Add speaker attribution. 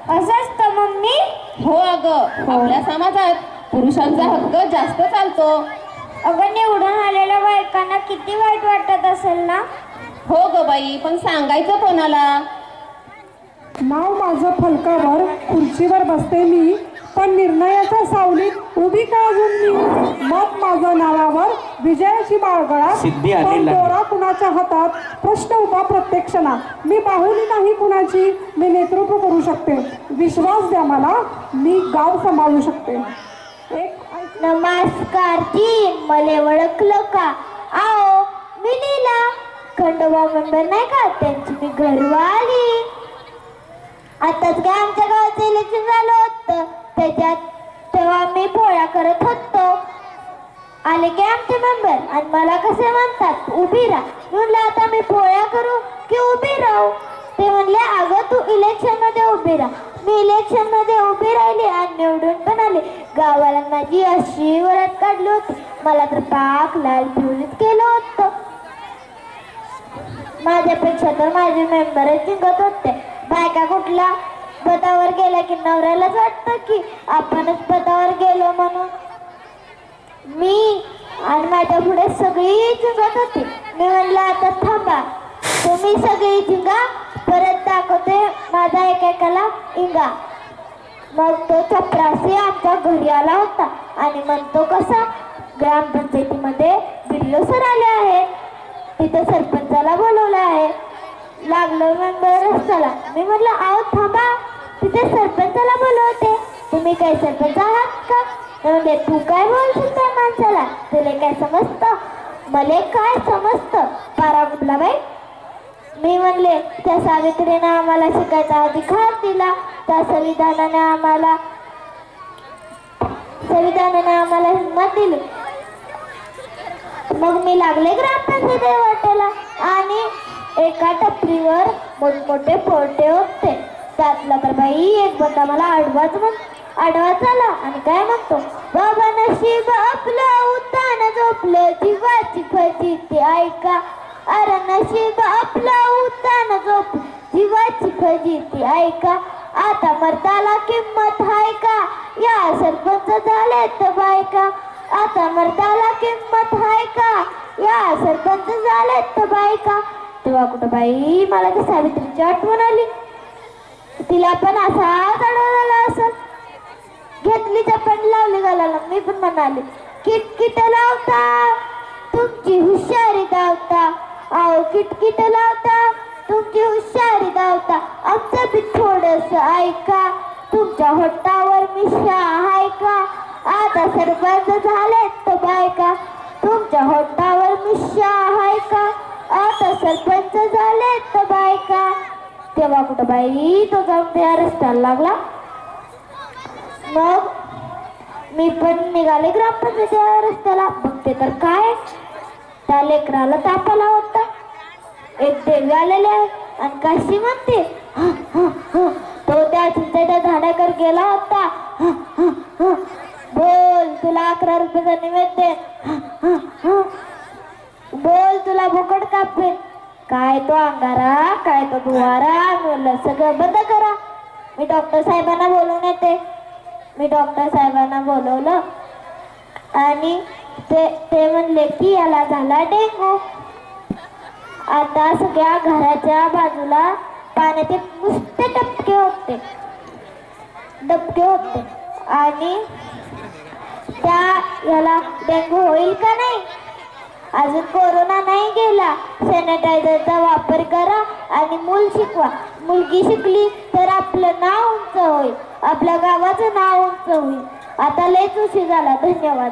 Speaker 1: असं असतं मम्मी?
Speaker 2: हो अगं, आपल्या समाजात पुरुषांचा हक्क जास्त चालतो.
Speaker 1: अगं निवडून आलेल्या बायकांना किती वाईट वाटत असेल ना?
Speaker 2: हो ग बाई, पण सांगायचं कोणाला?
Speaker 3: नाव माझं फलकावर खुर्चीवर बसते मी, पण निर्णयाच्या सावलीत उभी का अजून मी? मत माझं नावावर विजयाची बाळगळा,
Speaker 4: सिद्धी
Speaker 3: पण
Speaker 4: आलेला आहे.
Speaker 3: दोरा कुणाच्या हातात? प्रश्न उभा प्रत्येक क्षणात. मी बाहुली नाही कुणाची, मी नेतृत्व करू शकते. विश्वास द्या मला, मी गाव सांभाळू शकते.
Speaker 1: नमस्कार जी, मला ओळखलं का? आओ, मी लीला, खंडोबा मेंबर नाही का, त्यांची मी घरवाली. आताच काय आमच्या गावाचं इलेक्शन झालं होतं, त्याच्यात तेव्हा मी पोळ्या करत होतो. आले की आमचे मेंबर आणि मला कसे म्हणतात, उभी राहा. म्हणलं आता मी पोळ्या करू की उभी राहू? ते म्हणले अगं तू इलेक्शन मध्ये उभी राहा. मी इलेक्शन मध्ये उभी राहिली आणि निवडून पण आले. गावाला माझी अशी वरात काढली होती, मला तर पाक लाल पिवळीत केलं होतं. माझ्यापेक्षा तर माझे मेंबरच जिंकत होते. बायका कुठला पदावर गेला की नवऱ्यालाच वाटतं की आपणच पदावर गेलो म्हणून. मी आणि माझ्या पुढे सगळी जिंकत होती. मी म्हणलं आता थांबा, तुम्ही सगळी जिंका, परत दाखवते माझा एकेकाला इंगा. मग तो चपरासी आमच्या घरी आला होता आणि म्हणतो कसा, ग्रामपंचायतीमध्ये बिल्लो सर आले आहे, तिथं सरपंचाला बोलवलं आहे. लागलो मेंबर रस्त्याला. मी म्हटलं आहो थांबा, तिथे सरपंचाला बोलवते, तुम्ही काय सरपंच आहात का? म्हणजे तू काय बोलशील त्या माणसाला, तुला काय समजतं? मले काय समजतं पारा कुठला बाई? मी म्हणले त्या सावित्रीने आम्हाला शिकायचा अधिकार दिला, त्या संविधानाने आम्हाला हिंमत दिली. मग मी लागले ग्रामपंचायत वाटायला आणि एका टपरीवर मोठमोठे पोर्टे होते. त्यातला तर बाई एक बंदा मला आडवाच आला आणि काय म्हणतो, बाबा नशीब आपलं उतान झोपलं, जीवाची फजिती ऐका. अरे नशीब आपलं उतान झोप, जीवाची फजिती ऐका. आता मर्दाला किंमत हाय का, या सरपंच झालेत बायका. आता मर्दाला किंमत हाय का, या सरपंच झालेत बायका. तेव्हा कुठं बाई मला ती सावित्रीची आठवण आली. तिला पण असा झाला असं, घेतली चपण लावली गालाला. मी पण म्हणाले किटकिट लावता, तुमची हुशारी धावता. आओ किटकिट लावता, तुमची हुशारी धावता. आमचं बी थोडस ऐका, तुमच्या होटावर मिशा हाय का. आता सरपंच झालेत तर बायका, तुमच्या होटावर मिशा हाय का. आता सरपंच झालेत तर बायका. तेव्हा कुठं बाई तो जाऊन त्या रस्त्याला लागला. मग मी पण निघाले ग्रामपंचायत रस्त्याला. बघते तर काय, त्या लेकराला ताप आला होता. एक देवी आलेले आहे आणि काशी म्हणते, तो त्या चिंतेच्या झाडाकर गेला होता. बोल तुला 11 रुपयाचा निवेद्य, बोल तुला बोकड कापे. काय तो अंगारा, काय तो दुवारा. म्हणलं सगळं बंद करा, मी डॉक्टर साहेबांना बोलवून येते. मी डॉक्टर साहेबांना बोलवलं आणि ते म्हणले की याला झाला डेंगू. आता सगळ्या घराच्या बाजूला पाण्याचे नुसते डबके होते आणि त्या याला डेंगू होईल का नाही? अजून कोरोना नाही गेला. सॅनिटायझरचा वापर करा आणि मूल शिकवा. मुलगी शिकली तर आपलं नाव उंच होईल, आपल्या गावाचं नाव उंच होईल. आता लयच उशीर झाला. धन्यवाद.